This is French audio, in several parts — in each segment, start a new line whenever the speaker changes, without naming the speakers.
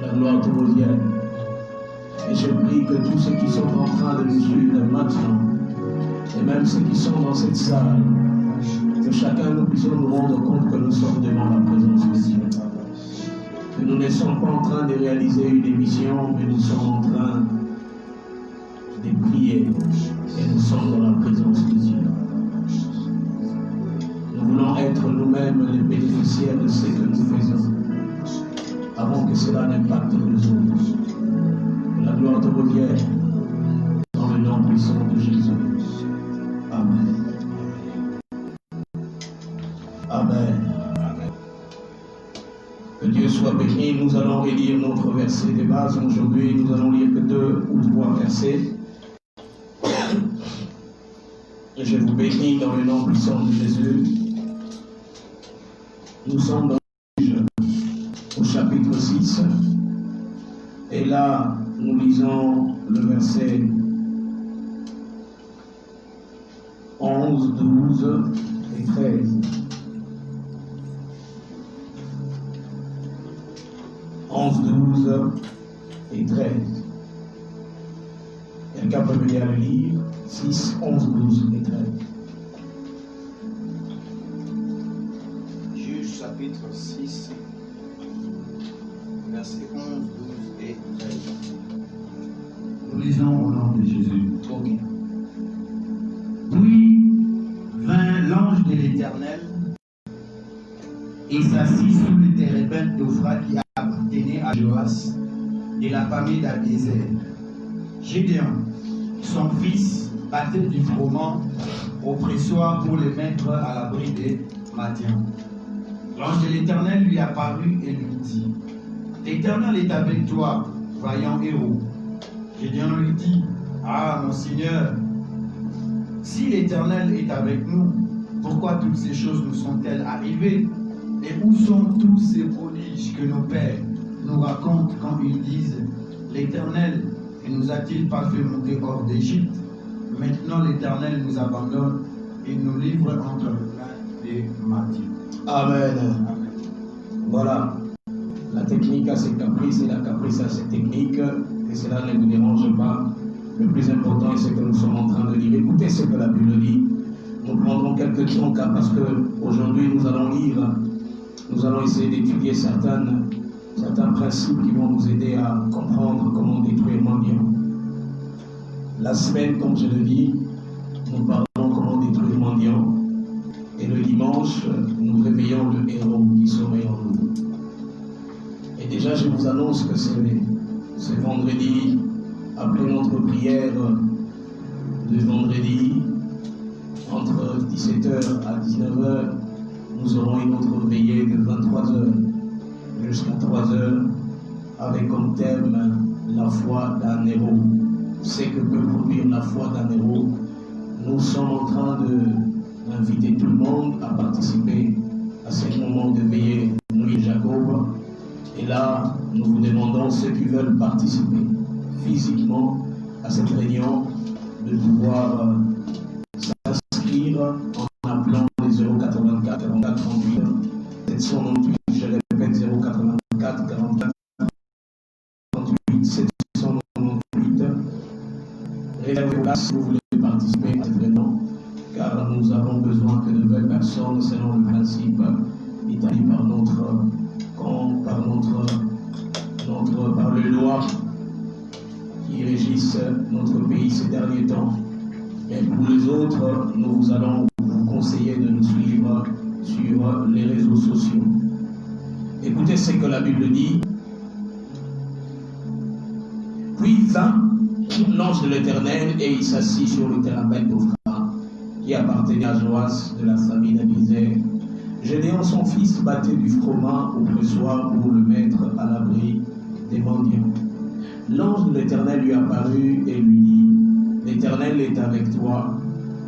la gloire te revienne. Et je prie que tous ceux qui sont en train de nous suivre maintenant, et même ceux qui sont dans cette salle, que chacun nous puissions nous rendre compte que nous sommes devant la présence de Dieu. Que nous ne sommes pas en train de réaliser une émission, mais nous sommes en train de prier et nous sommes dans la présence de Dieu. Nous voulons être nous-mêmes les bénéficiaires de ce que nous faisons avant que cela n'impacte les autres. Que la gloire te revienne dans le nom puissant de Jésus. Amen. Amen. Que Dieu soit béni. Nous allons relire notre verset de base. Aujourd'hui, nous allons lire que 2 ou 3 versets. Je vous bénis dans le nom puissant de Jésus. Nous sommes dans Juge au chapitre 6. Et là, nous lisons le verset 11, 12 et 13. 11, 12 et 13. Quelqu'un peut venir le lire. 6, 11, 12 et 13.
Juge chapitre 6, versets 11, 12 et 13.
Nous lisons au nom de Jésus.
Ok.
Puis vint l'ange de l'Éternel et s'assit sous le térébinthe d'Ophra qui appartenait à Joas de la famille d'Abiézer. Gédéon, son fils, battait du froment au pressoir pour le mettre à l'abri des Madian. L'ange de l'Éternel lui apparut et lui dit: L'Éternel est avec toi, vaillant héros. Gédéon lui dit: Ah, mon Seigneur, si l'Éternel est avec nous, pourquoi toutes ces choses nous sont-elles arrivées? Et où sont tous ces prodiges que nos pères nous racontent quand ils disent: L'Éternel ne nous a-t-il pas fait monter hors d'Égypte? Maintenant l'Éternel nous abandonne et nous livre entre les mains des Madian.
Amen. Amen. Voilà. La technique a ses caprices et la caprice a ses techniques. Et cela ne vous dérange pas. Le plus important est ce que nous sommes en train de lire. Écoutez ce que la Bible dit. Nous prendrons quelques troncs parce qu'aujourd'hui nous allons lire. Nous allons essayer d'étudier certains principes qui vont nous aider à comprendre comment détruire mendiant. La semaine, comme je le dis, nous parlons comment détruire mendiant. Et le dimanche, nous réveillons le héros qui sommeille en nous. Et déjà, je vous annonce que c'est vendredi, après notre prière de vendredi, entre 17h à 19h, nous aurons une autre veillée de 23h jusqu'à 3h, avec comme thème la foi d'un héros. Ce que peut produire la foi d'un héros. Nous sommes en train d'inviter tout le monde à participer à ce moment de veillée Nuit Jacob. Et là, nous vous demandons, ceux qui veulent participer physiquement à cette réunion, de pouvoir s'inscrire en appelant les 084 44 38 798, je répète 084 44 38 798. Réservez-vous si vous voulez participer à cette réunion, car nous avons besoin que de 20 personnes selon le principe établi par les lois qui régissent notre pays ces derniers temps. Et pour les autres, nous allons vous conseiller de nous suivre sur les réseaux sociaux. Écoutez ce que la Bible dit. Puis vint l'ange de l'Éternel et il s'assit sur le térébinthe d'Ophra qui appartenait à Joas de la famille d'Abiézer. Gédéon, son fils, battait du froment au pressoir pour le mettre à l'abri des mendiants. L'ange de l'Éternel lui apparut et lui dit: L'Éternel est avec toi,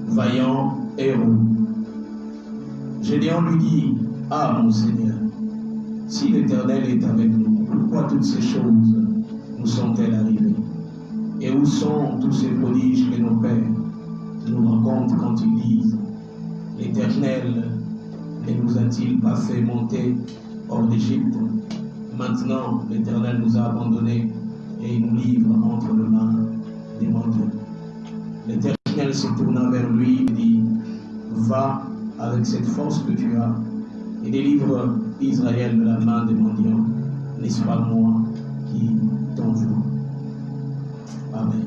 vaillant héros. Gédéon lui dit: Ah, mon Seigneur, si l'Éternel est avec nous, pourquoi toutes ces choses nous sont-elles arrivées? Et où sont tous ces prodiges que nos pères nous racontent quand ils disent: L'Éternel ne nous a-t-il pas fait monter hors d'Égypte? Maintenant, l'Éternel nous a abandonnés et il nous livre entre les mains des mendiants. L'Éternel se tourna vers lui et dit, va avec cette force que tu as et délivre Israël de la main des mendiants. N'est-ce pas moi qui t'envoie? Amen.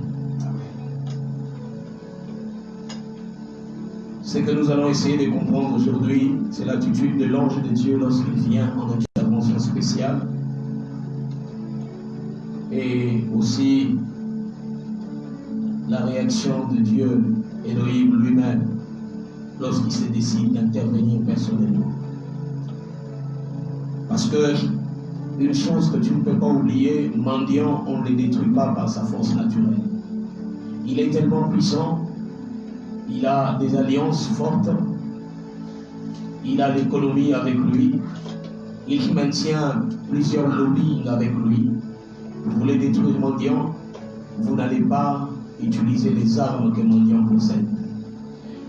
Ce que nous allons essayer de comprendre aujourd'hui, c'est l'attitude de l'ange de Dieu lorsqu'il vient en intervention spéciale. Et aussi la réaction de Dieu, Elohim lui-même, lorsqu'il se décide d'intervenir personnellement. Parce que une chose que tu ne peux pas oublier, mendiant, on ne les détruit pas par sa force naturelle. Il est tellement puissant, il a des alliances fortes, il a l'économie avec lui, il maintient plusieurs lobbies avec lui. Vous voulez détruire mendiant, vous n'allez pas utiliser les armes que mendiant possède.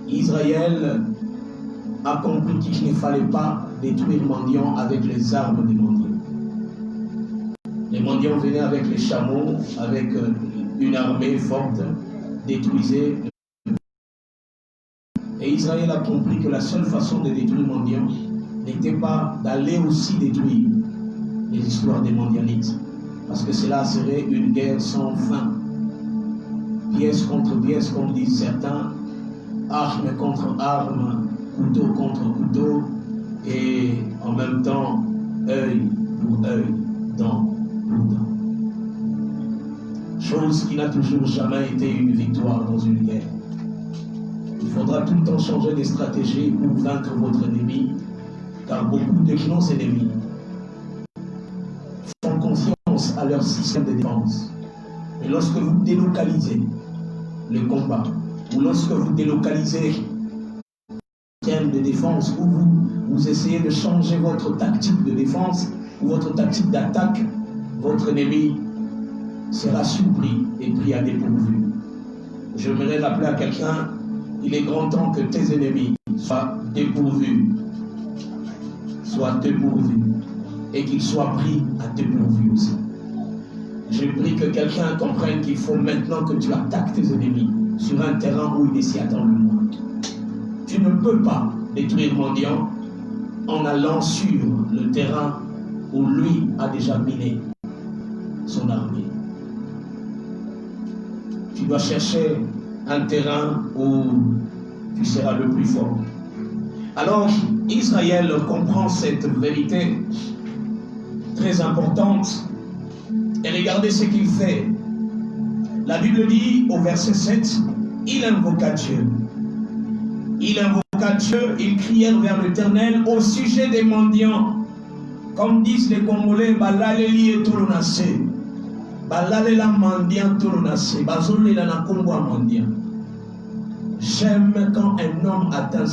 Israël a compris qu'il ne fallait pas détruire mendiant avec les armes des mendiants. Les mendiants venaient avec les chameaux, avec une armée forte, détruisaient. Et Israël a compris que la seule façon de détruire mendiant n'était pas d'aller aussi détruire les histoires des mendianites. Parce que cela serait une guerre sans fin. Pièce contre pièce, comme disent certains, arme contre arme, couteau contre couteau, et en même temps, œil pour œil, dent pour dent. Chose qui n'a toujours jamais été une victoire dans une guerre. Il faudra tout le temps changer de stratégie pour vaincre votre ennemi, car beaucoup de nos ennemis font confiance à leur système de défense. Et lorsque vous délocalisez le combat, ou lorsque vous délocalisez le système de défense, ou vous essayez de changer votre tactique de défense, ou votre tactique d'attaque, votre ennemi sera surpris et pris à dépourvu. J'aimerais rappeler à quelqu'un, il est grand temps que tes ennemis soient dépourvus. Et qu'ils soient pris à dépourvu aussi. Je prie que quelqu'un comprenne qu'il faut maintenant que tu attaques tes ennemis sur un terrain où il ne s'y attend le moins. Tu ne peux pas détruire mendiant en allant sur le terrain où lui a déjà miné son armée. Tu dois chercher un terrain où tu seras le plus fort. Alors, Israël comprend cette vérité très importante. Et regardez ce qu'il fait. La Bible dit au verset 7, il invoqua Dieu. Il invoqua Dieu, ils crièrent vers l'Éternel au sujet des mendiants. Comme disent les Congolais, balaleli et tolonase. Balalela mendiant tolonase. Bazolela na Congo mendiant. J'aime quand un homme atteint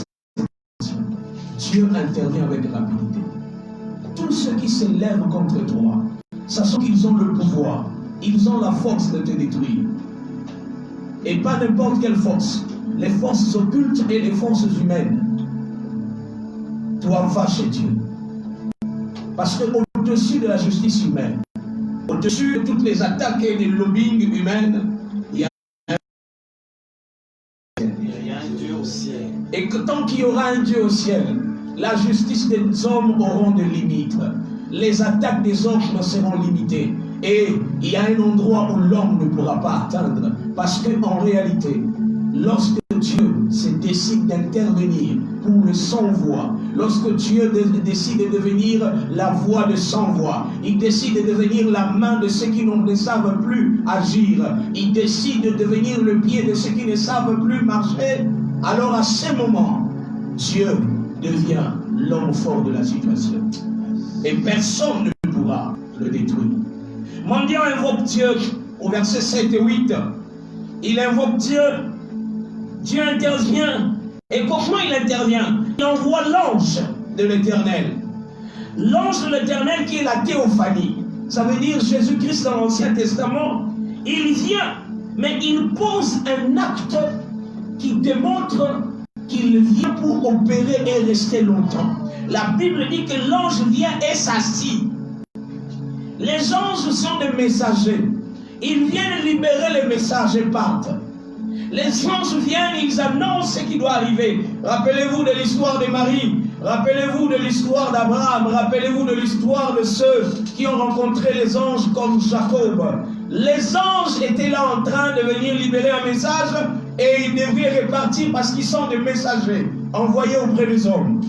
Dieu intervient avec rapidité. Tous ceux qui se lèvent contre toi, sachant qu'ils ont le pouvoir, ils ont la force de te détruire. Et pas n'importe quelle force. Les forces occultes et les forces humaines. Toi, va chez Dieu. Parce qu'au-dessus de la justice humaine, au-dessus de toutes les attaques et des lobbying humaines, il y a
un Dieu au ciel.
Et que tant qu'il y aura un Dieu au ciel, la justice des hommes auront des limites. Les attaques des hommes seront limitées. Et il y a un endroit où l'homme ne pourra pas atteindre. Parce qu'en réalité, lorsque Dieu se décide d'intervenir pour le sans-voix, lorsque Dieu décide de devenir la voix de sans-voix, il décide de devenir la main de ceux qui ne savent plus agir, il décide de devenir le pied de ceux qui ne savent plus marcher, alors à ce moment, Dieu devient l'homme fort de la situation. Et personne ne pourra le détruire. Mendiant invoque Dieu au verset 7 et 8. Il invoque Dieu. Dieu intervient. Et comment il intervient? Il envoie l'ange de l'Éternel. L'ange de l'Éternel qui est la théophanie. Ça veut dire Jésus-Christ dans l'Ancien Testament. Il vient, mais il pose un acte qui démontre qu'il vient pour opérer et rester longtemps. La Bible dit que l'ange vient et s'assit. Les anges sont des messagers. Ils viennent libérer les messages et partent. Les anges viennent, ils annoncent ce qui doit arriver. Rappelez-vous de l'histoire de Marie. Rappelez-vous de l'histoire d'Abraham. Rappelez-vous de l'histoire de ceux qui ont rencontré les anges comme Jacob. Les anges étaient là en train de venir libérer un message et ils devraient repartir parce qu'ils sont des messagers envoyés auprès des hommes.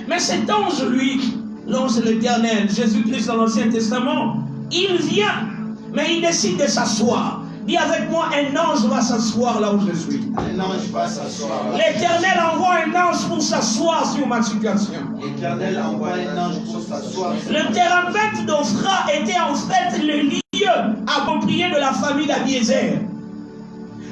Mais cet ange, lui, l'ange de l'Éternel, Jésus-Christ dans l'Ancien Testament, il vient, mais il décide de s'asseoir. Dis avec moi, un ange va s'asseoir là où je suis.
Un ange va s'asseoir.
L'Éternel envoie un ange pour s'asseoir sur ma situation.
L'Éternel envoie un ange pour s'asseoir.
Le thérapeute d'Ophra était en fait le lieu approprié de la famille d'Abiézer.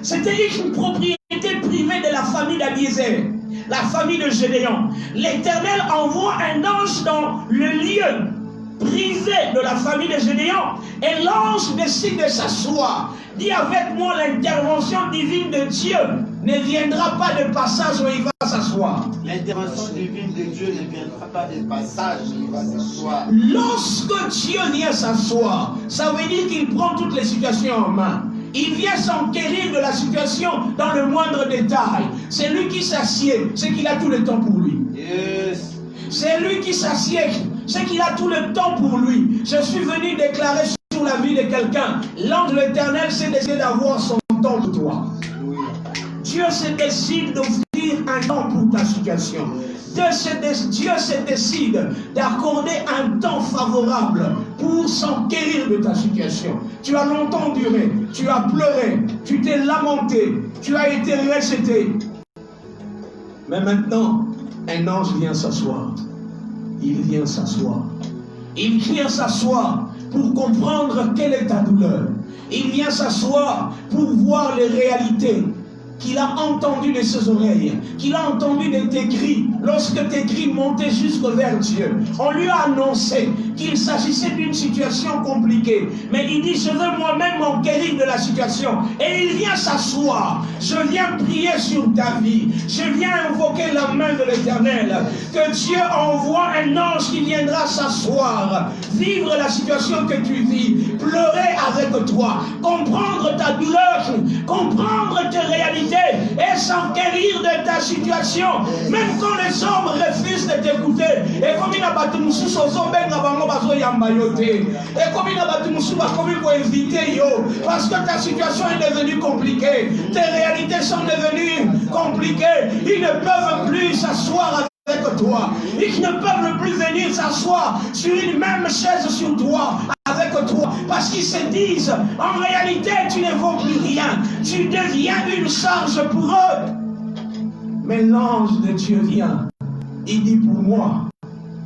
C'était une propriété privée de la famille d'Abiézer, la famille de Gédéon. L'Éternel envoie un ange dans le lieu privé de la famille de Gédéon et l'ange décide de s'asseoir. Dis avec moi, l'intervention divine de Dieu ne viendra pas de passage où il va s'asseoir.
L'intervention divine de Dieu ne viendra pas de passage, il va s'asseoir.
Lorsque Dieu vient s'asseoir, ça veut dire qu'il prend toutes les situations en main. Il vient s'enquérir de la situation dans le moindre détail. C'est lui qui s'assied, c'est qu'il a tout le temps pour lui.
Yes.
C'est lui qui s'assied, c'est qu'il a tout le temps pour lui. Je suis venu déclarer sur la vie de quelqu'un. L'ange de l'Éternel s'est décidé d'avoir son temps pour toi. Dieu se décide d'offrir un temps pour ta situation. Dieu se décide d'accorder un temps favorable pour s'enquérir de ta situation. Tu as longtemps duré, tu as pleuré, tu t'es lamenté, tu as été rejeté. Mais maintenant, un ange vient s'asseoir. Il vient s'asseoir. Il vient s'asseoir pour comprendre quelle est ta douleur. Il vient s'asseoir pour voir les réalités qu'il a entendues de ses oreilles, qu'il a entendues de tes cris, lorsque tes cris montaient jusque vers Dieu. On lui a annoncé qu'il s'agissait d'une situation compliquée, mais il dit, je veux moi-même m'enquérir de la situation. Et il vient s'asseoir. Je viens prier sur ta vie. Je viens invoquer la main de l'Éternel. Que Dieu envoie un ange qui viendra s'asseoir, vivre la situation que tu vis, pleurer avec toi, comprendre ta douleur, comprendre tes réalités, et s'enquérir de ta situation, même quand les hommes refusent de t'écouter. Et comme il a battu Moussou, et comme il a battu Moussou, pour éviter yo, parce que ta situation est devenue compliquée, tes réalités sont devenues compliquées, ils ne peuvent plus s'asseoir avec toi, ils ne peuvent plus venir s'asseoir sur une même chaise sur toi, avec toi, parce qu'ils se disent, en réalité, tu ne vaux plus rien, tu deviens une charge pour eux. Mais l'ange de Dieu vient, il dit pour moi,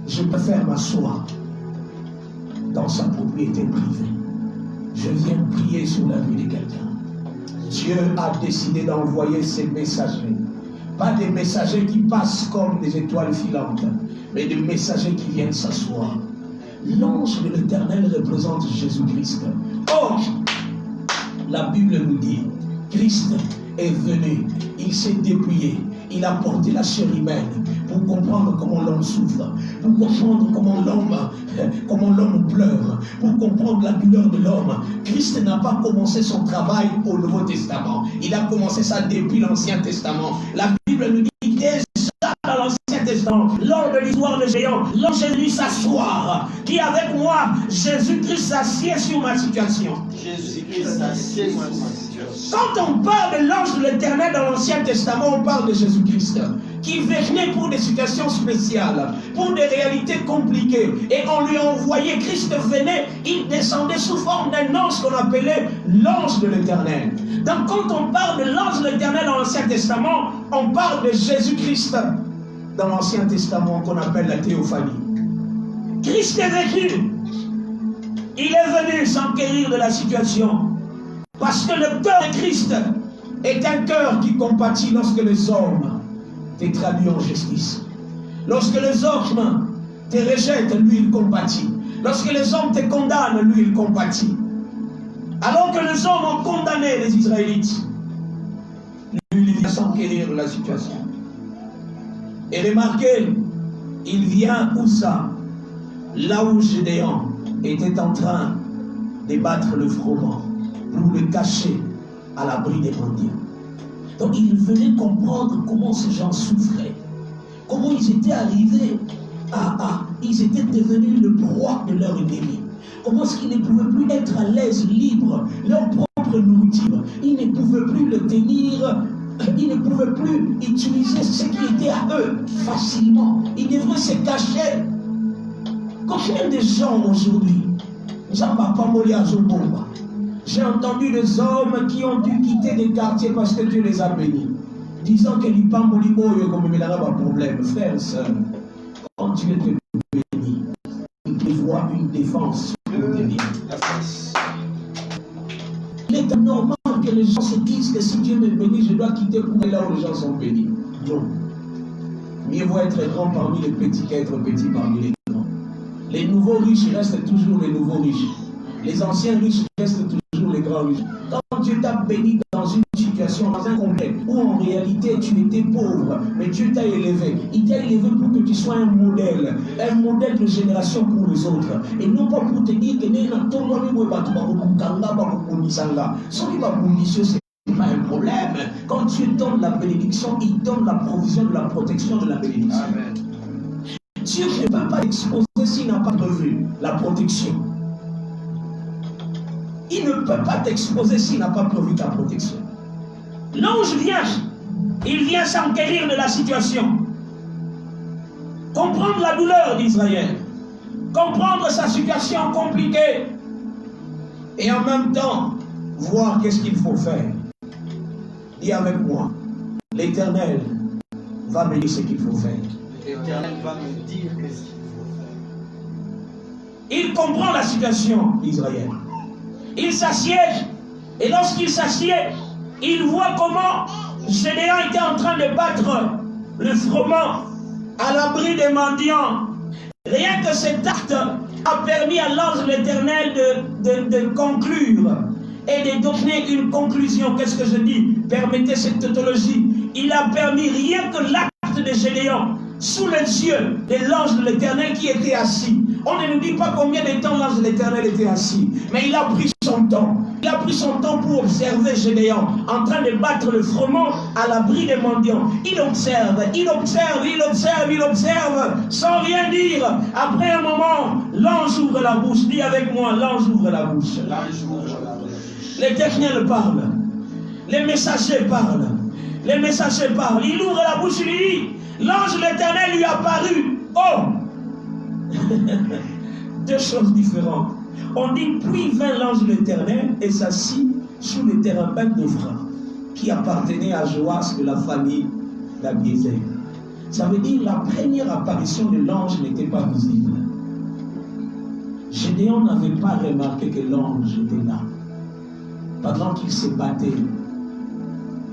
je préfère m'asseoir dans sa propriété privée. Je viens prier sur la vie de quelqu'un. Dieu a décidé d'envoyer ses messagers. Pas des messagers qui passent comme des étoiles filantes, mais des messagers qui viennent s'asseoir. L'ange de l'Éternel représente Jésus-Christ. Or, la Bible nous dit, Christ est venu, il s'est dépouillé, il a porté la chair humaine pour comprendre comment l'homme souffre, pour comprendre comment l'homme pleure, pour comprendre la douleur de l'homme. Christ n'a pas commencé son travail au Nouveau Testament, il a commencé ça depuis l'Ancien Testament. La Bible nous dit déjà dans l'Ancien Testament, lors de l'histoire de Géant, l'ange est venu s'asseoir. Dis avec moi, Jésus-Christ s'assied sur ma situation.
Jésus-Christ s'assied sur ma situation.
Quand on parle de l'ange de l'Éternel dans l'Ancien Testament, on parle de Jésus-Christ qui venait pour des situations spéciales, pour des réalités compliquées. Et on lui a envoyé, Christ venait, il descendait sous forme d'un ange qu'on appelait l'ange de l'Éternel. Donc quand on parle de l'ange de l'Éternel dans l'Ancien Testament, on parle de Jésus-Christ dans l'Ancien Testament qu'on appelle la théophanie. Christ est venu. Il est venu s'enquérir de la situation. Parce que le cœur de Christ est un cœur qui compatit lorsque les hommes te traduisent en justice. Lorsque les hommes te rejettent, lui il compatit. Lorsque les hommes te condamnent, lui il compatit. Alors que les hommes ont condamné les Israélites, lui il vient s'enquérir de la situation. Et remarquez, il vient où ça? Là où Gédéon était en train de battre le froment pour le cacher à l'abri des mendiants. Donc il venait comprendre comment ces gens souffraient, comment ils étaient arrivés ils étaient devenus le proie de leur ennemi. Comment est-ce qu'ils ne pouvaient plus être à l'aise, libres, leur propre nourriture. Ils ne pouvaient plus le tenir, ils ne pouvaient plus utiliser ce qui était à eux facilement. Ils devraient se cacher. Combien de gens aujourd'hui, j'ai entendu des hommes qui ont dû quitter des quartiers parce que Dieu les a bénis, disant que l'Ipambolibo est comme un problème. Frère et sœur, quand Dieu te bénit, il prévoit une défense pour te bénir. Il est normal que les gens se disent que si Dieu me bénit, je dois quitter pour aller là où les gens sont bénis. Non. Mieux vaut être grand parmi les petits qu'être petit parmi les grands. Les nouveaux riches restent toujours les nouveaux riches. Les anciens riches restent toujours les grands riches. Quand Dieu t'a béni dans une situation, dans un contexte où en réalité tu étais pauvre, mais Dieu t'a élevé. Il t'a élevé pour que tu sois un modèle de génération pour les autres. Et non pas pour te dire que c'est pas un problème. Quand Dieu donne la bénédiction, il donne la provision de la protection de la bénédiction. Amen. Dieu ne peut pas exposer s'il n'a pas prévu la protection. Il ne peut pas t'exposer s'il n'a pas prévu ta protection. L'ange vient, il vient s'enquérir de la situation, comprendre la douleur d'Israël, comprendre sa situation compliquée, et en même temps, voir qu'est-ce qu'il faut faire. Dis avec moi, l'Éternel va me dire ce qu'il faut faire.
L'Éternel va me dire qu'est-ce qu'il faut faire.
Il comprend la situation d'Israël. Il s'assiège, et lorsqu'il s'assied, il voit comment Gédéon était en train de battre le froment à l'abri des mendiants. Rien que cet acte a permis à l'ange de l'Éternel de conclure et de donner une conclusion. Qu'est-ce que je dis? Permettez cette tautologie. Il a permis rien que l'acte de Gédéon sous les yeux de l'ange de l'Éternel qui était assis. On ne nous dit pas combien de temps l'ange de l'Éternel était assis, mais il a pris son temps. Il a pris son temps pour observer Gédéon en train de battre le froment à l'abri des mendiants. Il observe, sans rien dire. Après un moment, l'ange ouvre la bouche. Dis avec moi, l'ange ouvre la bouche. L'Éternel parle. Les messagers parlent. Les messagers parlent. Il ouvre la bouche, il dit, l'ange de l'Éternel lui a apparu. Oh! Deux choses différentes. On dit, puis vint l'ange de l'Éternel et s'assit sous le térébinthe d'Ophra, qui appartenait à Joas de la famille d'Abiézer. Ça veut dire la première apparition de l'ange n'était pas visible. Gédéon n'avait pas remarqué que l'ange était là. Pendant qu'il se battait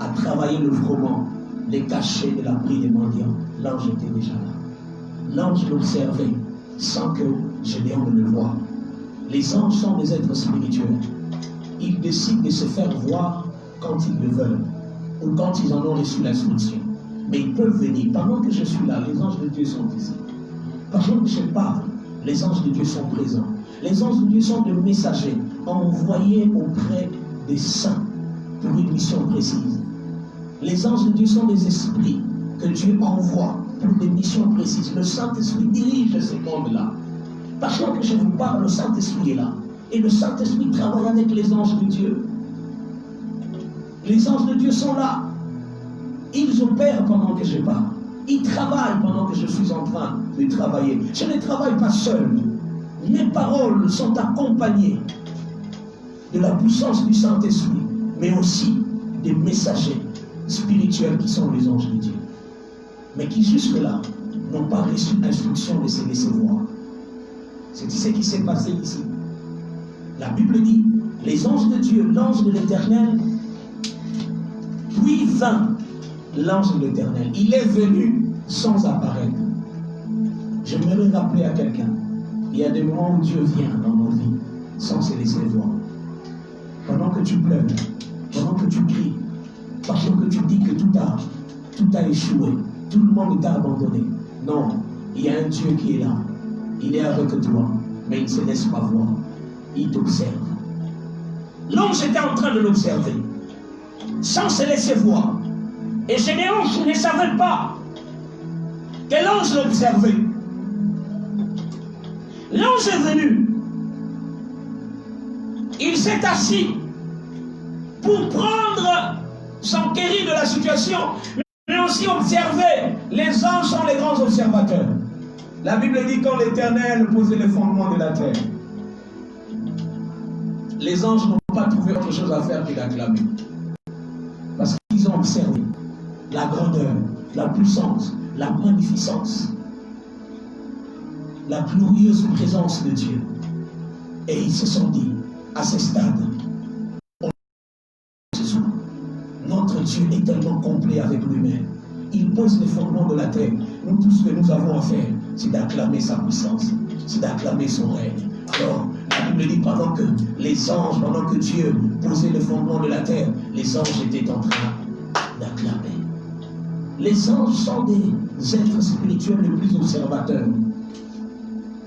à travailler le froment, les cachets de l'abri des mendiants, l'ange était déjà là. L'ange l'observait sans que Gédéon ne le voie. Les anges sont des êtres spirituels. Ils décident de se faire voir quand ils le veulent ou quand ils en ont reçu l'instruction. Mais ils peuvent venir. Pendant que je suis là, les anges de Dieu sont ici. Pendant que je parle, les anges de Dieu sont présents. Les anges de Dieu sont des messagers envoyés auprès des saints pour une mission précise. Les anges de Dieu sont des esprits que Dieu envoie pour des missions précises. Le Saint-Esprit dirige ce monde-là. Pendant que je vous parle, le Saint-Esprit est là. Et le Saint-Esprit travaille avec les anges de Dieu. Les anges de Dieu sont là. Ils opèrent pendant que je parle. Ils travaillent pendant que je suis en train de travailler. Je ne travaille pas seul. Mes paroles sont accompagnées de la puissance du Saint-Esprit, mais aussi des messagers spirituels qui sont les anges de Dieu. Mais qui jusque-là n'ont pas reçu l'instruction de se laisser voir. C'est ce qui s'est passé ici. La Bible dit, les anges de Dieu, l'ange de l'Éternel, puis vint l'ange de l'Éternel. Il est venu sans apparaître. J'aimerais rappeler à quelqu'un, il y a des moments où Dieu vient dans nos vies sans se laisser voir. Pendant que tu pleures, pendant que tu cries, pendant que tu dis que tout a échoué, tout le monde t'a abandonné. Non, il y a un Dieu qui est là. Il est avec toi. mais il ne se laisse pas voir. Il t'observe. L'ange était en train de l'observer, sans se laisser voir. Et Gédéon ne savait pas que l'ange l'observait. L'ange est venu. Il s'est assis pour prendre s'enquérir de la situation, mais aussi observer. Les anges sont les grands observateurs. La Bible dit quand l'Éternel posait les fondements de la terre, les anges n'ont pas trouvé autre chose à faire que d'acclamer. Parce qu'ils ont observé la grandeur, la puissance, la magnificence, la glorieuse présence de Dieu. Et ils se sont dit, à ce stade, notre Dieu est tellement complet avec lui-même. Il pose les fondements de la terre. Nous, tout ce que nous avons à faire, c'est d'acclamer sa puissance, c'est d'acclamer son règne. Alors, la Bible dit pendant que les anges, pendant que Dieu posait les fondements de la terre, les anges étaient en train d'acclamer. Les anges sont des êtres spirituels les plus observateurs.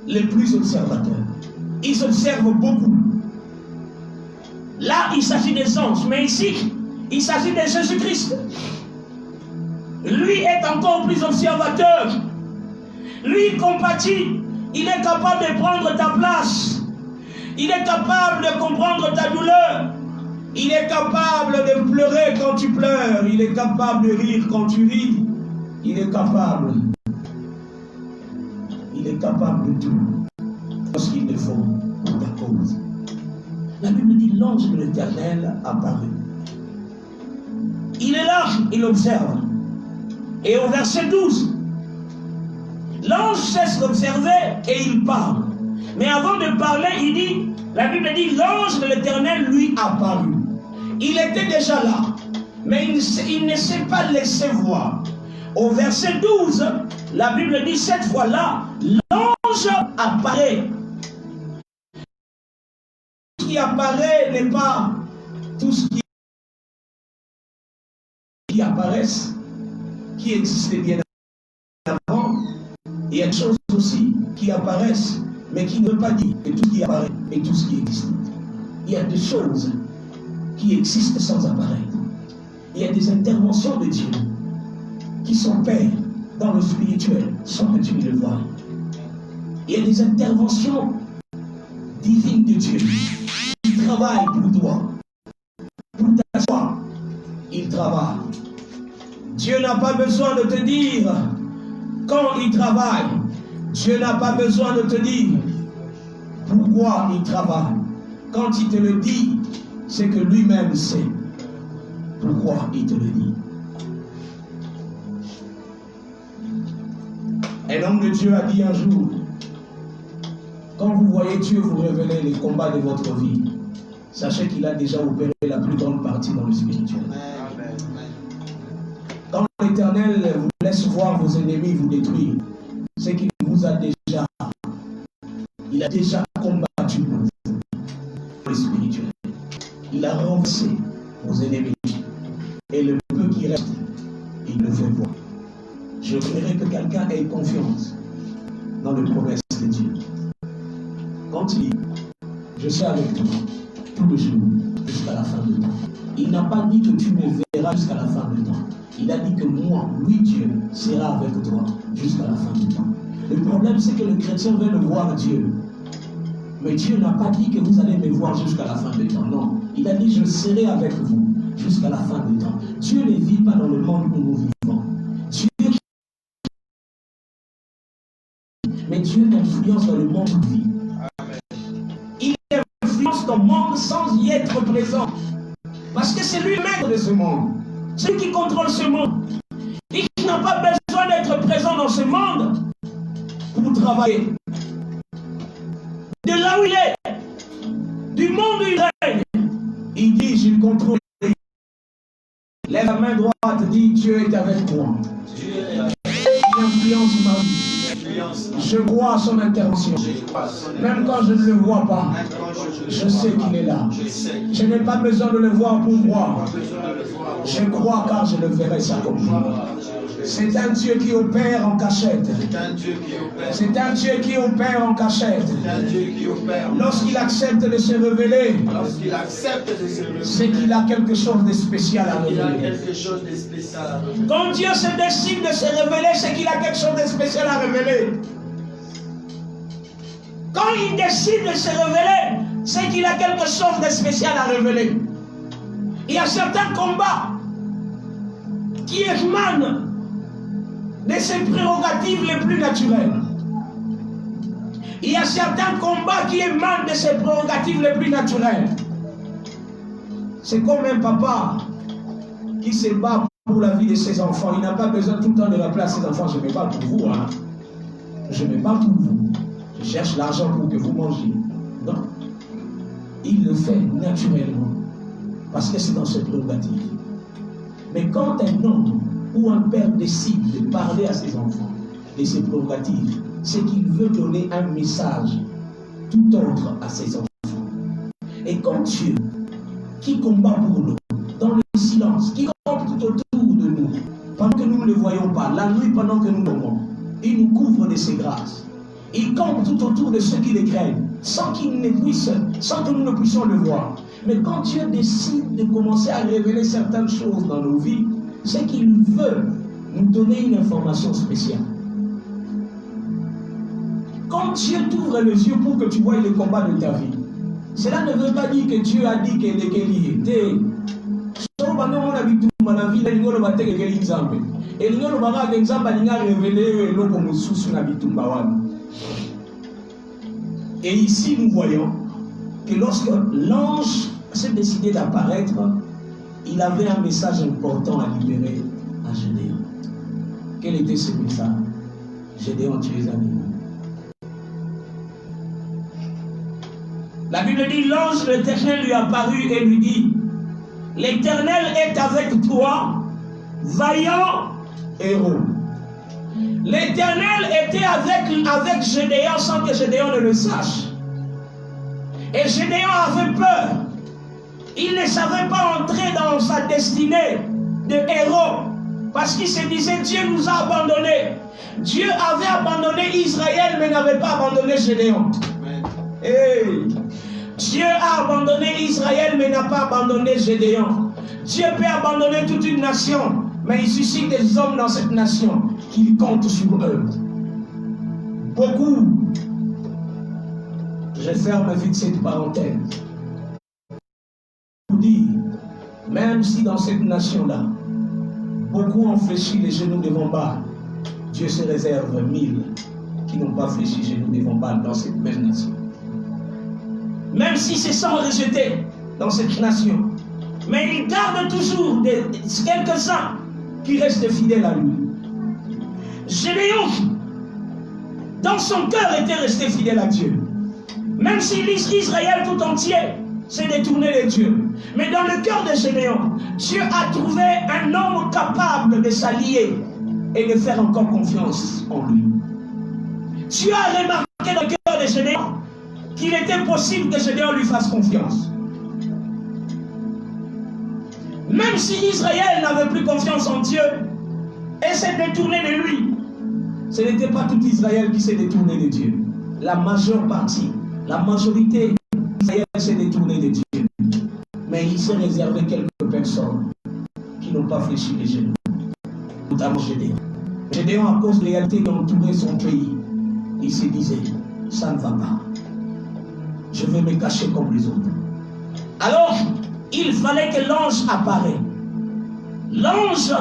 Les plus observateurs. Ils observent beaucoup. Là, il s'agit des anges, mais ici, il s'agit de Jésus-Christ. Lui est encore plus observateur. Lui compatit. Il est capable de prendre ta place. Il est capable de comprendre ta douleur. Il est capable de pleurer quand tu pleures. Il est capable de rire quand tu ris. Il est capable. Il est capable de tout. Lorsqu'il le faut pour ta cause. La Bible dit l'ange de l'Éternel apparut. Il est là, il observe. Et au verset 12, l'ange cesse d'observer et il parle. Mais avant de parler, il dit, la Bible dit, l'ange de l'Éternel lui apparut. Il était déjà là, mais il ne s'est pas laissé voir. Au verset 12, la Bible dit, cette fois-là, l'ange apparaît. Ce qui apparaît n'est pas tout ce qui apparaissent, qui existait bien avant. Il y a des choses aussi qui apparaissent, mais qui ne veut pas dire que tout ce qui apparaît est tout ce qui existe. Il y a des choses qui existent sans apparaître. Il y a des interventions de Dieu qui s'opèrent dans le spirituel sans que tu ne le vois. Il y a des interventions divines de Dieu qui travaillent pour toi, pour ta joie. Il travaille. Dieu n'a pas besoin de te dire quand il travaille. Dieu n'a pas besoin de te dire pourquoi il travaille. Quand il te le dit, c'est que lui-même sait pourquoi il te le dit. Un homme de Dieu a dit un jour, quand vous voyez Dieu vous révéler les combats de votre vie, sachez qu'il a déjà opéré la plus grande partie dans le spirituel. Quand l'Éternel vous laisse voir vos ennemis vous détruire, c'est qu'il vous a déjà, il a déjà combattu pour vous, le spirituel. Il a renversé vos ennemis. Et le peu qui reste, il le fait voir. Je voudrais que quelqu'un ait confiance dans les promesses de Dieu. Quand il dit, je serai avec toi tout le jour jusqu'à la fin du temps. Il n'a pas dit que tu me verras jusqu'à la fin du temps. Il a dit que moi, lui Dieu, sera avec toi jusqu'à la fin du temps. Le problème, c'est que le chrétien veut le voir Dieu. Mais Dieu n'a pas dit que vous allez me voir jusqu'à la fin du temps. Non. Il a dit, je serai avec vous jusqu'à la fin du temps. Dieu ne vit pas dans le monde où nous vivons. Mais Dieu influence dans le monde où il vit. Il influence dans le monde sans y être présent. Parce que c'est lui le maître de ce monde. C'est lui qui contrôle ce monde. Il n'a pas besoin d'être présent dans ce monde pour travailler. De là où il est, du monde où il règne, il dit, je contrôle. Lève la main droite, dit, Dieu est avec moi. Il influence ma vie.
influence.
Je crois à son intervention. Même quand je ne le vois pas, je sais qu'il est là. Je n'ai pas besoin de le voir pour voir. Je crois car je le verrai s'accomplir. C'est un Dieu qui opère en cachette. C'est un Dieu qui opère en cachette. Lorsqu'il accepte de se révéler, c'est qu'il a quelque chose de spécial à révéler. Quand Dieu se décide de se révéler, c'est qu'il a quelque chose de spécial à révéler. Quand il décide de se révéler, c'est qu'il a quelque chose de spécial à révéler. Il y a certains combats qui émanent de ses prérogatives les plus naturelles. Il y a certains combats qui émanent de ses prérogatives les plus naturelles. C'est comme un papa qui se bat pour la vie de ses enfants. Il n'a pas besoin tout le temps de rappeler à ses enfants, je ne me bats pour vous. Hein. Je me bats pour vous. Je cherche l'argent pour que vous mangiez. Non. Il le fait naturellement. Parce que c'est dans ses prérogatives. Mais quand un homme ou un père décide de parler à ses enfants de ses prérogatives, c'est qu'il veut donner un message tout autre à ses enfants. Et quand Dieu, qui combat pour nous, dans le silence, qui combat tout autour de nous, pendant que nous ne le voyons pas, la nuit pendant que nous dormons, il nous couvre de ses grâces. Il campe tout autour de ceux qui les craignent, sans que nous ne puissions le voir. Mais quand Dieu décide de commencer à révéler certaines choses dans nos vies, c'est qu'il veut nous donner une information spéciale. Quand Dieu t'ouvre les yeux pour que tu vois les combats de ta vie, cela ne veut pas dire que Dieu a dit qu'elle est liée. Et ici nous voyons que lorsque l'ange s'est décidé d'apparaître, il avait un message important à libérer à Gédéon. Quel était ce message? Gédéon, tu es animé. La Bible dit, l'ange de l'Éternel lui apparut et lui dit, l'Éternel est avec toi, vaillant héros. L'Éternel était avec Gédéon sans que Gédéon ne le sache. Et Gédéon avait peur. Il ne savait pas entrer dans sa destinée de héros. Parce qu'il se disait, Dieu nous a abandonnés. Dieu avait abandonné Israël, mais n'avait pas abandonné Gédéon. Hey. Dieu a abandonné Israël, mais n'a pas abandonné Gédéon. Dieu peut abandonner toute une nation, mais il suscite des hommes dans cette nation qui comptent sur eux. Beaucoup, je ferme vite cette parenthèse, pour dire, même si dans cette nation-là, beaucoup ont fléchi les genoux devant Baal, Dieu se réserve 1000 qui n'ont pas fléchi les genoux devant Baal dans cette même nation. Même si c'est sans rejeter dans cette nation, mais il garde toujours quelques-uns qui restent fidèles à lui. Gédéon, dans son cœur, était resté fidèle à Dieu. Même si Israël tout entier s'est détourné de Dieu. Mais dans le cœur de Gédéon, Dieu a trouvé un homme capable de s'allier et de faire encore confiance en lui. Dieu a remarqué dans le cœur de Gédéon qu'il était possible que Gédéon lui fasse confiance. Même si Israël n'avait plus confiance en Dieu et s'est détourné de lui, ce n'était pas tout Israël qui s'est détourné de Dieu. La majeure partie, la majorité d'Israël s'est détourné de Dieu. Mais il s'est réservé quelques personnes qui n'ont pas fléchi les genoux. Notamment Gédéon. Gédéon, à cause des réalités qui entouraient son pays, il se disait, ça ne va pas. Je vais me cacher comme les autres. Alors, il fallait que l'ange apparaisse. L'ange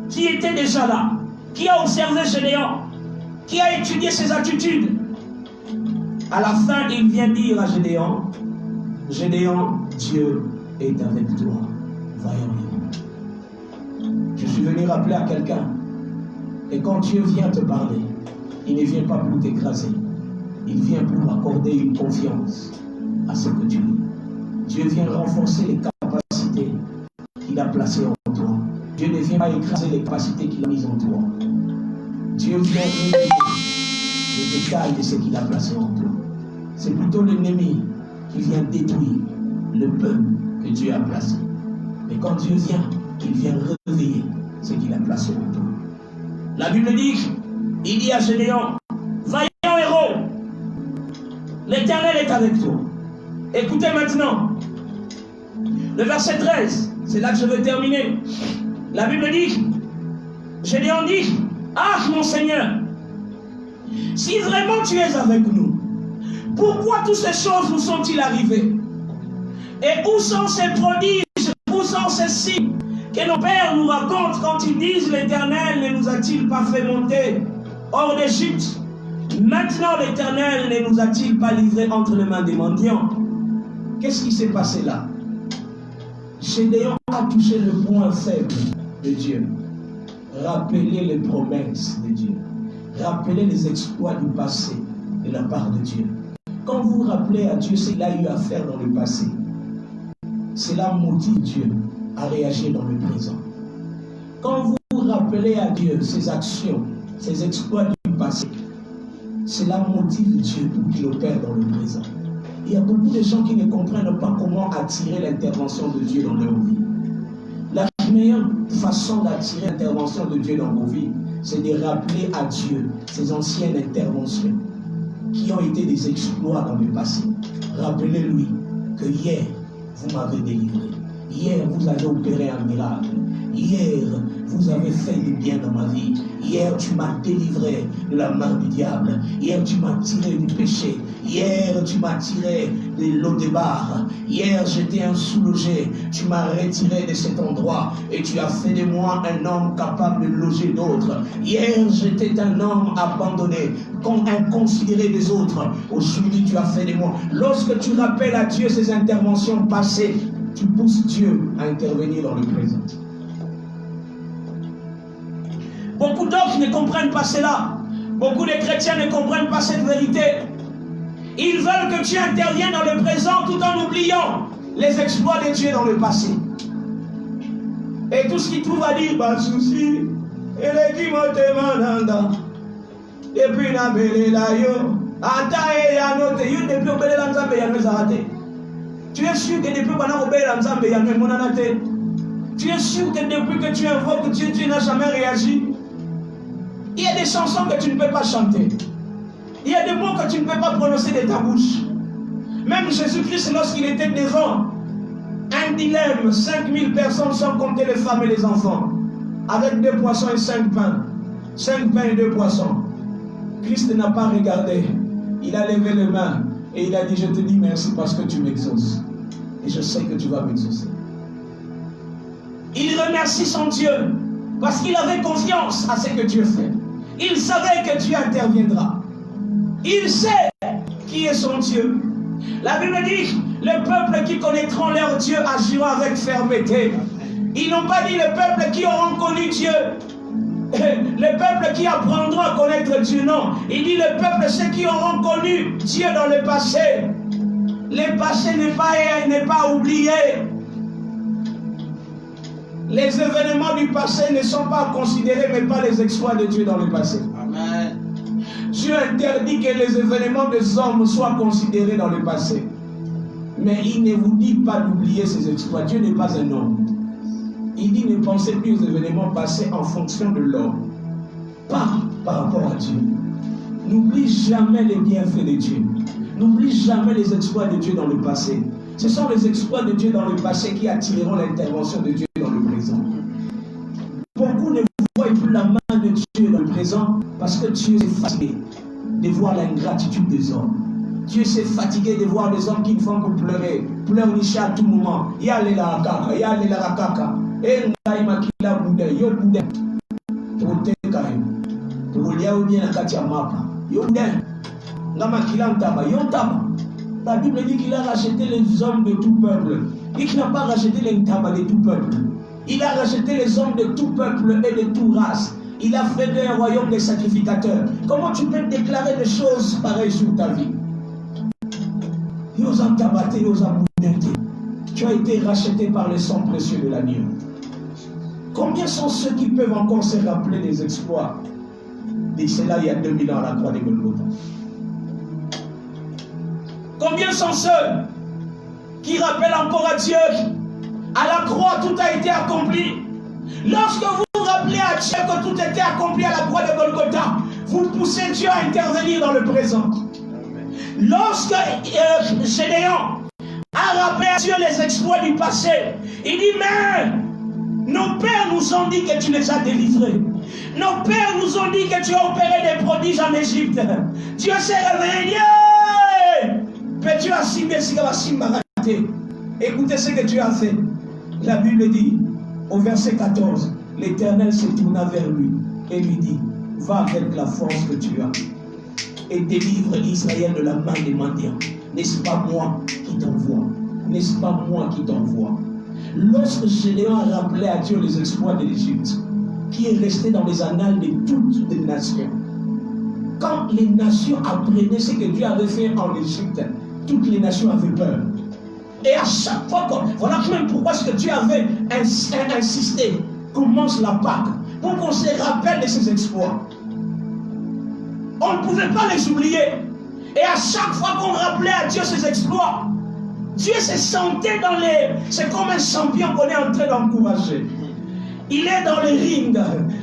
qui était déjà là, qui a observé Gédéon, qui a étudié ses attitudes. À la fin, il vient dire à Gédéon, Gédéon, Dieu est avec toi. Vaillant. Je suis venu rappeler à quelqu'un, et quand Dieu vient te parler, il ne vient pas pour t'écraser. Il vient pour accorder une confiance à ce que tu es. Dieu vient renforcer les capacités qu'il a placées en toi. Dieu ne vient pas écraser les capacités qu'il a mises en toi. Dieu vient le détail de ce qu'il a placé en toi. C'est plutôt l'ennemi qui vient détruire le peuple que Dieu a placé. Mais quand Dieu vient, il vient réveiller ce qu'il a placé en toi. La Bible dit, il dit à Gédéon, vaillant héros, l'Éternel est avec toi. Écoutez maintenant, le verset 13, c'est là que je veux terminer. La Bible dit, Gédéon dit, ah mon Seigneur, si vraiment tu es avec nous, pourquoi toutes ces choses nous sont-ils arrivées? Et où sont ces prodiges, où sont ces signes que nos pères nous racontent quand ils disent l'Éternel ne nous a-t-il pas fait monter hors d'Égypte? Maintenant l'Éternel ne nous a-t-il pas livrés entre les mains des mendiants? Qu'est-ce qui s'est passé là? Gédéon a touché le point faible de Dieu. Rappeler les promesses de Dieu. Rappeler les exploits du passé de la part de Dieu. Quand vous vous rappelez à Dieu ce qu'il a eu à faire dans le passé, cela motive Dieu à réagir dans le présent. Quand vous vous rappelez à Dieu ses actions, ses exploits du passé, cela motive Dieu pour qu'il opère dans le présent. Il y a beaucoup de gens qui ne comprennent pas comment attirer l'intervention de Dieu dans leur vie. La meilleure façon d'attirer l'intervention de Dieu dans vos vies, c'est de rappeler à Dieu ses anciennes interventions qui ont été des exploits dans le passé. Rappelez-lui que hier, vous m'avez délivré. Hier, vous avez opéré un miracle. Hier, vous avez fait du bien dans ma vie. Hier, tu m'as délivré de la main du diable. Hier, tu m'as tiré du péché. Hier, tu m'as tiré de l'eau des barres. Hier, j'étais un sous-logé. Tu m'as retiré de cet endroit et tu as fait de moi un homme capable de loger d'autres. Hier, j'étais un homme abandonné, inconsidéré des autres. Aujourd'hui, tu as fait de moi. Lorsque tu rappelles à Dieu ses interventions passées, tu pousses Dieu à intervenir dans le présent. Beaucoup d'autres ne comprennent pas cela. Beaucoup de chrétiens ne comprennent pas cette vérité. Ils veulent que Dieu intervienne dans le présent tout en oubliant les exploits de Dieu dans le passé. Et tout ce qu'ils trouvent à dire, pas de souci. Et les qui m'ont demandé. Depuis la belle là, yo. Ata et anote, yo depuis au belle là, nous avons arrêté. Tu es sûr que depuis qu'on a obéi à Nzambe, il y a même mon anaté. Tu es sûr que depuis que tu invoques Dieu, Dieu n'a jamais réagi. Il y a des chansons que tu ne peux pas chanter. Il y a des mots que tu ne peux pas prononcer de ta bouche. Même Jésus-Christ, lorsqu'il était devant un dilemme, 5000 personnes sans compter les femmes et les enfants, avec 2 poissons et 5 pains. 5 pains et 2 poissons. Christ n'a pas regardé. Il a levé les mains et il a dit, je te dis merci parce que tu m'exauces. Et je sais que tu vas m'exaucer. Il remercie son Dieu parce qu'il avait confiance à ce que Dieu fait. Il savait que Dieu interviendra. Il sait qui est son Dieu. La Bible dit, le peuple qui connaîtront leur Dieu agiront avec fermeté. Ils n'ont pas dit le peuple qui auront connu Dieu. Le peuple qui apprendront à connaître Dieu, non. Il dit le peuple, ceux qui auront connu Dieu dans le passé. Le passé n'est pas oublié. Les événements du passé ne sont pas considérés, mais pas les exploits de Dieu dans le passé.
Amen.
Dieu interdit que les événements des hommes soient considérés dans le passé. Mais il ne vous dit pas d'oublier ces exploits. Dieu n'est pas un homme. Il dit ne pensez plus aux événements passés en fonction de l'homme, pas par rapport à Dieu. N'oublie jamais les bienfaits de Dieu. N'oublie jamais les exploits de Dieu dans le passé. Ce sont les exploits de Dieu dans le passé qui attireront l'intervention de Dieu dans le présent. Beaucoup ne voient plus la main de Dieu dans le présent parce que Dieu s'est fatigué de voir l'ingratitude des hommes. Dieu s'est fatigué de voir des hommes qui ne font que pleurer. Pleurnicher à tout moment. Yale la kaka, yale la kaka. Et ngaïma kila boudin, yo boudin. Pote kaim. Tolia ou bien la katia mapa. Yo boudin. Ngama kila ntaba, yo ntaba. La Bible dit qu'il a racheté les hommes de tout peuple. Il n'a pas racheté les ntaba de tout peuple. Il a racheté les hommes de tout peuple et de toute race. Il a fait un royaume des sacrificateurs. Comment tu peux déclarer des choses pareilles sur ta vie? Tu as été racheté par le sang précieux de l'agneau. Combien sont ceux qui peuvent encore se rappeler des exploits dit cela il y a 2000 ans à la croix de Golgotha. Combien sont ceux qui rappellent encore à Dieu, à la croix tout a été accompli. Lorsque vous rappelez à Dieu que tout était accompli à la croix de Golgotha, vous poussez Dieu à intervenir dans le présent. Lorsque Gédéon a rappelé à Dieu les exploits du passé, il dit, mais nos pères nous ont dit que tu les as délivrés. Nos pères nous ont dit que tu as opéré des prodiges en Égypte. Dieu s'est réveillé. Mais tu as simé ce qu'il va rater. Écoutez ce que tu as fait. La Bible dit, au verset 14, l'Éternel se tourna vers lui et lui dit, va avec la force que tu as et délivre Israël de la main des Mandiens. N'est-ce pas moi qui t'envoie? N'est-ce pas moi qui t'envoie? Lorsque Gédéon a rappelé à Dieu les exploits de l'Égypte, qui est resté dans les annales de toutes les nations, quand les nations apprenaient ce que Dieu avait fait en Égypte, toutes les nations avaient peur. Et à chaque fois, voilà même pourquoi ce que Dieu avait insisté, commence la Pâque, pour qu'on se rappelle de ses exploits. On ne pouvait pas les oublier. Et à chaque fois qu'on rappelait à Dieu ses exploits, Dieu se sentait dans les... C'est comme un champion qu'on est en train d'encourager. Il est dans les rings,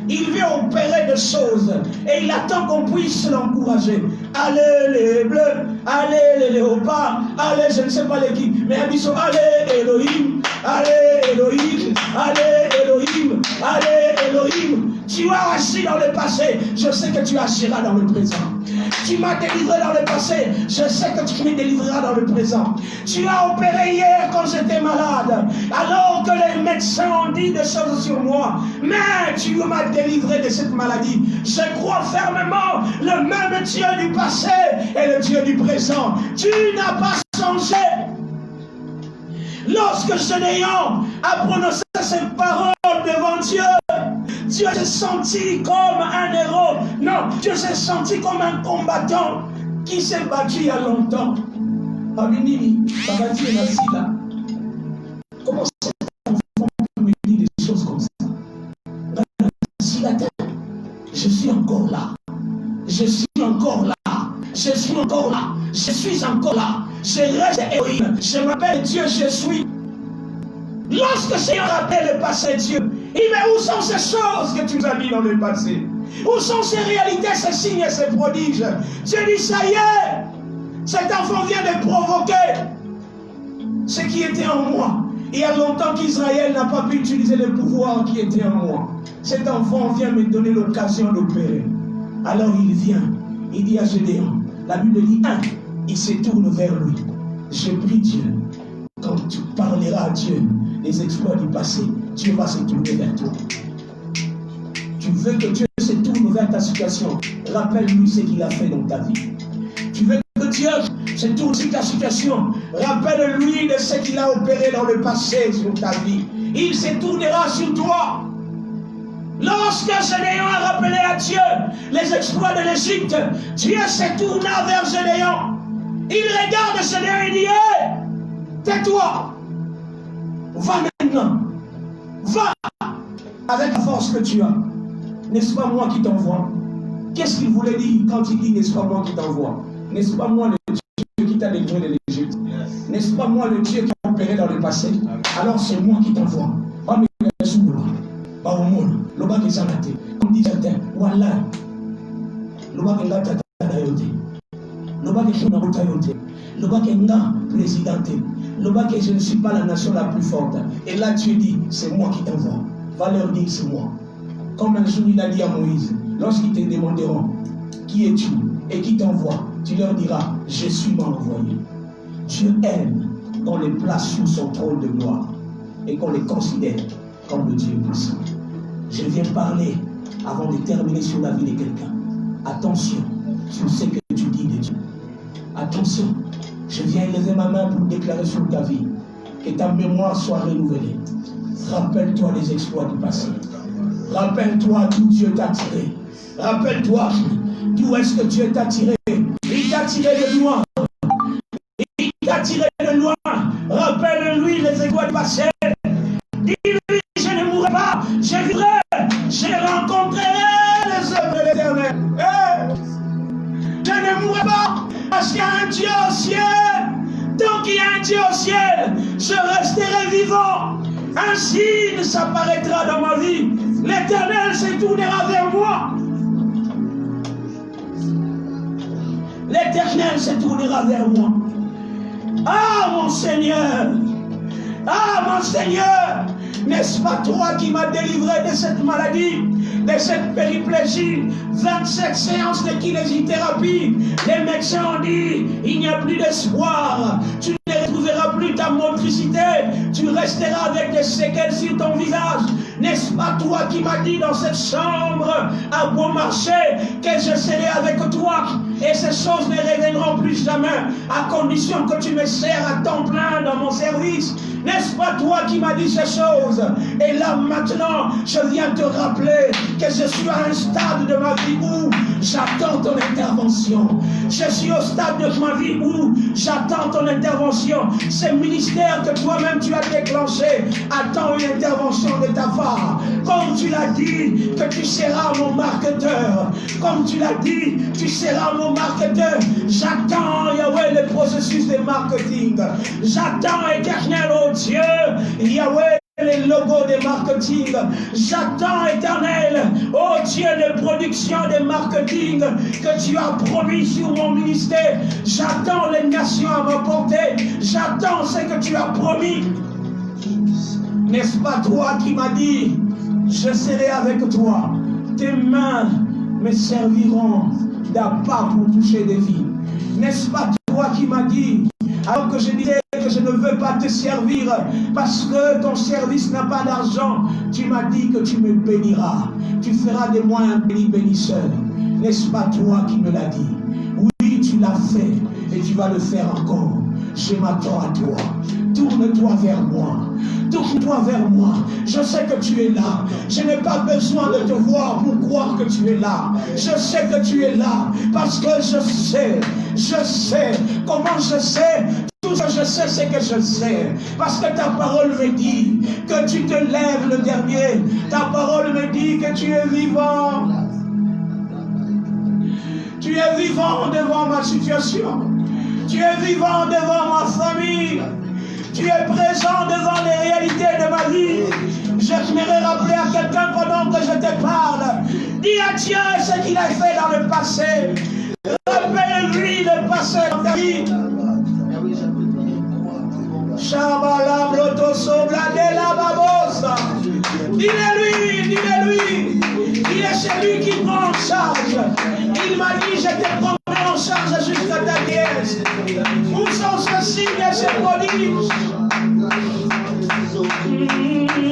il veut opérer des choses et il attend qu'on puisse l'encourager. Allez les bleus, allez les léopards, allez je ne sais pas les qui, mais ils sont allez Elohim, allez Elohim, allez Elohim, allez Elohim. Tu as agi dans le passé, je sais que tu agiras dans le présent. Tu m'as délivré dans le passé, je sais que tu me délivreras dans le présent. Tu as opéré hier quand j'étais malade, alors que les médecins ont dit des choses sur moi, mais tu m'as délivré de cette maladie. Je crois fermement, le même Dieu du passé est le Dieu du présent. Tu n'as pas changé. Lorsque Gédéon a prononcé ces paroles devant Dieu, Dieu s'est senti comme un héros. Non, Dieu s'est senti comme un combattant qui s'est battu il y a longtemps. Aminini, ça va dire ainsi là. Comment cet enfant peut me dire des choses comme ça? Si la terre, je suis encore là. Je suis encore là. Je suis encore là. Je suis encore là. Je reste héroïne. Je m'appelle Dieu, je suis. Lorsque j'ai rappelé le passé, Dieu, il dit, mais où sont ces choses que tu as mis dans le passé? Où sont ces réalités, ces signes et ces prodiges? Dieu dit, ça y est, cet enfant vient de provoquer ce qui était en moi. Il y a longtemps qu'Israël n'a pas pu utiliser le pouvoir qui était en moi. Cet enfant vient me donner l'occasion d'opérer. Alors il vient, il dit à Gédéon, la Bible dit, il se tourne vers lui. Je prie Dieu, quand tu parleras à Dieu des exploits du passé, Dieu va se tourner vers toi. Tu veux que Dieu se tourne vers ta situation, rappelle-lui ce qu'il a fait dans ta vie. Tu veux que Dieu se tourne sur ta situation, rappelle-lui de ce qu'il a opéré dans le passé sur ta vie. Il se tournera sur toi. Lorsque Gédéon a rappelé à Dieu les exploits de l'Égypte, Dieu se tourna vers Gédéon. Il regarde Gédéon et dit, hey, tais-toi. Va maintenant. Va avec la force que tu as. N'est-ce pas moi qui t'envoie? Qu'est-ce qu'il voulait dire quand il dit n'est-ce pas moi qui t'envoie? N'est-ce pas moi le Dieu qui t'a délivré de l'Égypte? N'est-ce pas moi le Dieu qui a opéré dans le passé? Alors c'est moi qui t'envoie. Pas mes pas au monde. Le bas qui s'en a été. Comme dit certains, voilà. Le bas qui l'a tatayoté. Le bas qui n'a pas tayoté. Le bas qui n'a présidenté. Le bas que je ne suis pas la nation la plus forte. Et là Dieu dit, c'est moi qui t'envoie. Va leur dire, c'est moi. Comme un jour il a dit à Moïse, lorsqu'ils te demanderont, qui es-tu et qui t'envoie, tu leur diras, je suis mon envoyé. Dieu aime qu'on les place sous son trône de gloire et qu'on les considère comme le Dieu puissant. Je viens parler avant de terminer sur la vie de quelqu'un. Attention sur ce que tu dis de Dieu. Attention, je viens élever ma main pour déclarer sur ta vie que ta mémoire soit renouvelée. Rappelle-toi les exploits du passé. Rappelle-toi d'où Dieu t'a tiré. Rappelle-toi d'où est-ce que Dieu t'a tiré. Il t'a tiré de loin. Il t'a tiré de loin. Rappelle-lui les exploits du passé. Dis-lui, je ne mourrai pas. Je vivrai. Je rencontrerai les œuvres de l'Éternel. yeux au ciel, je resterai vivant. Un signe s'apparaîtra dans ma vie. L'Éternel se tournera vers moi. L'Éternel se tournera vers moi. Ah mon Seigneur, ah mon Seigneur, n'est-ce pas toi qui m'as délivré de cette maladie, de cette périplégie? 27 séances de kinésithérapie. Les médecins ont dit, il n'y a plus d'espoir. Tu ne retrouveras plus ta motricité. Tu resteras avec des séquelles sur ton visage. N'est-ce pas toi qui m'as dit dans cette chambre à bon marché que je serai avec toi et ces choses ne reviendront plus jamais à condition que tu me sers à temps plein dans mon service? N'est-ce pas toi qui m'as dit ces choses? Et là maintenant, je viens te rappeler que je suis à un stade de ma vie où j'attends ton intervention. Je suis au stade de ma vie où j'attends ton intervention. Ce ministère que toi-même tu as déclenché attend une intervention de ta part. Comme tu l'as dit, que tu seras mon marketeur. Comme tu l'as dit, tu seras mon marketeur. J'attends, Yahweh, le processus de marketing. J'attends, Éternel, oh Dieu, Yahweh, les logos de marketing. J'attends, Éternel, oh Dieu, les productions de marketing que tu as promis sur mon ministère. J'attends les nations à ma portée. J'attends ce que tu as promis. N'est-ce pas toi qui m'as dit, je serai avec toi. Tes mains me serviront d'appât pour toucher des vies. N'est-ce pas toi qui m'as dit, alors que je disais que je ne veux pas te servir parce que ton service n'a pas d'argent, tu m'as dit que tu me béniras. Tu feras de moi un béni bénisseur. N'est-ce pas toi qui me l'as dit? Oui, tu l'as fait et tu vas le faire encore. Je m'attends à toi. Tourne-toi vers moi. Tourne-toi vers moi. Je sais que tu es là. Je n'ai pas besoin de te voir pour croire que tu es là. Je sais que tu es là parce que je sais. Comment je sais? Tout ce que je sais, c'est que je sais. Parce que ta parole me dit que tu te lèves le dernier. Ta parole me dit que tu es vivant. Tu es vivant devant ma situation. Tu es vivant devant ma famille. Tu es présent devant les réalités de ma vie. J'aimerais rappeler à quelqu'un pendant que je te parle. Dis à Dieu ce qu'il a fait dans le passé. Rappelle-lui le passé dans ta vie. Shabala bloto sobla de la babosa. Dis-le-lui, dis-le-lui. Il est celui qui prend en charge. Il m'a dit, je te prendrai en charge jusqu'à ta vieillesse. Où sont ce signe et ce prodige?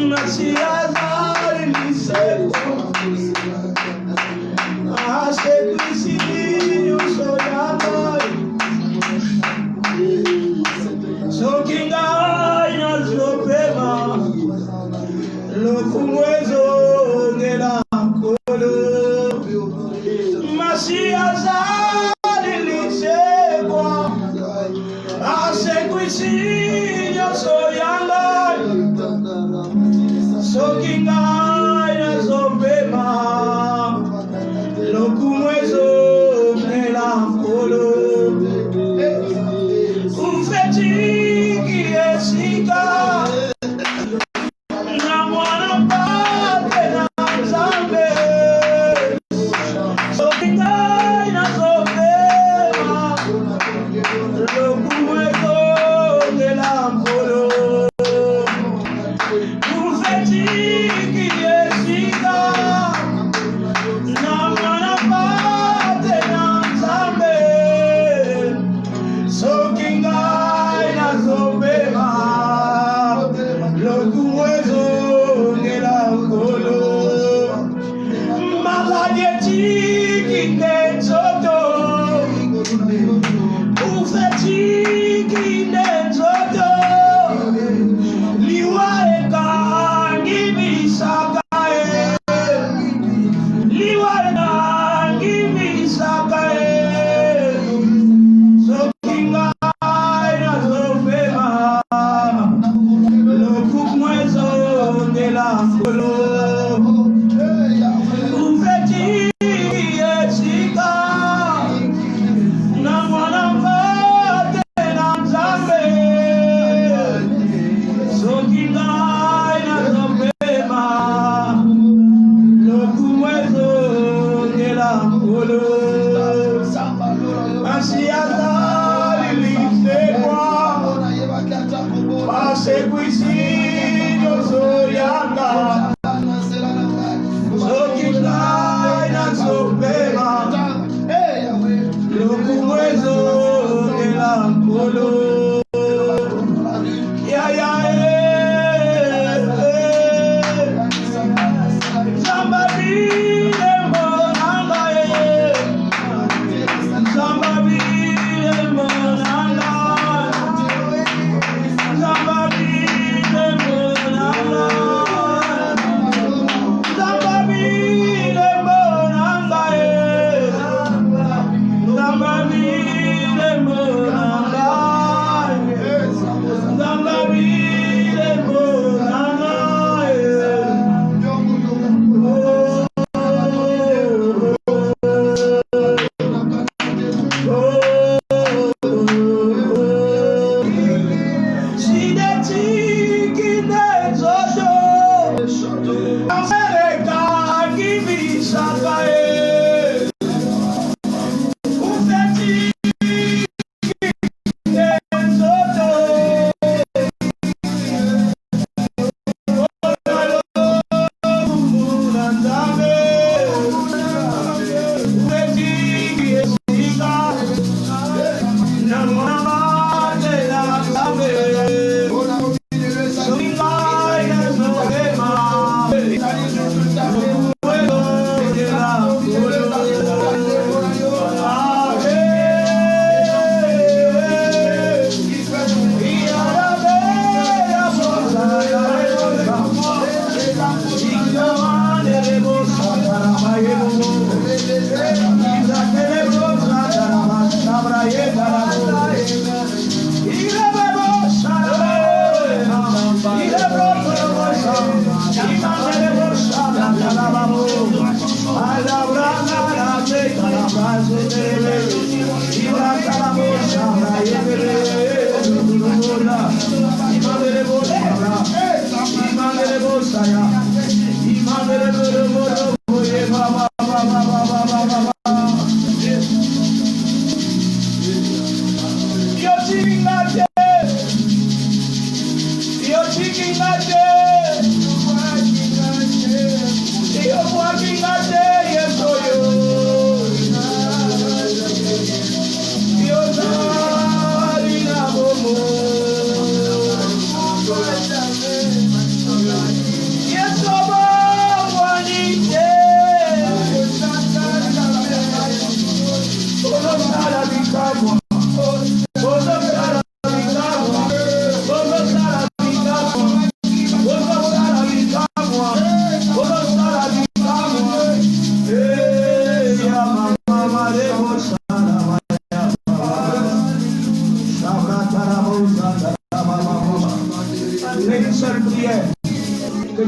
Merci à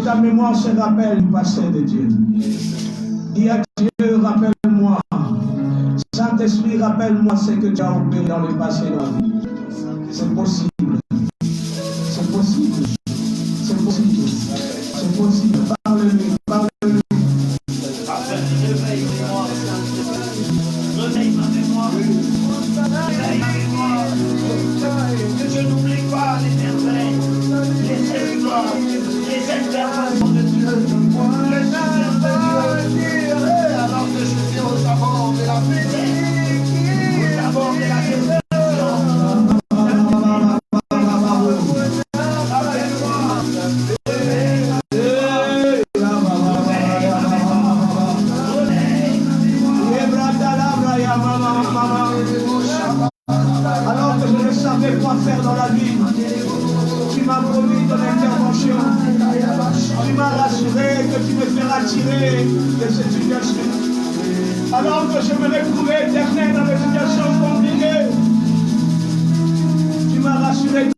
Ta mémoire se rappelle du passé de Dieu. Dis à Dieu, rappelle-moi. Saint-Esprit, rappelle-moi ce que tu as opéré dans le passé de ma vie. C'est possible. C'est possible. C'est possible. C'est possible. Parle-lui. Parle-lui.
Réveille ma mémoire, Saint-Esprit. Réveille ma mémoire. Réveille ma mémoire. Que je n'oublie pas les merveilles, les exploits, les interventions de Dieu. Le Saint-Esprit de Dieu. Alors que je suis aux abords de la paix, aux abords de la déception.
Alors que je ne savais quoi faire dans la vie, tu m'as promis ton intervention. Tu m'as rassuré que tu me feras tirer de cette situation. Alors que je me retrouvais éternel dans des situations compliquées, tu m'as rassuré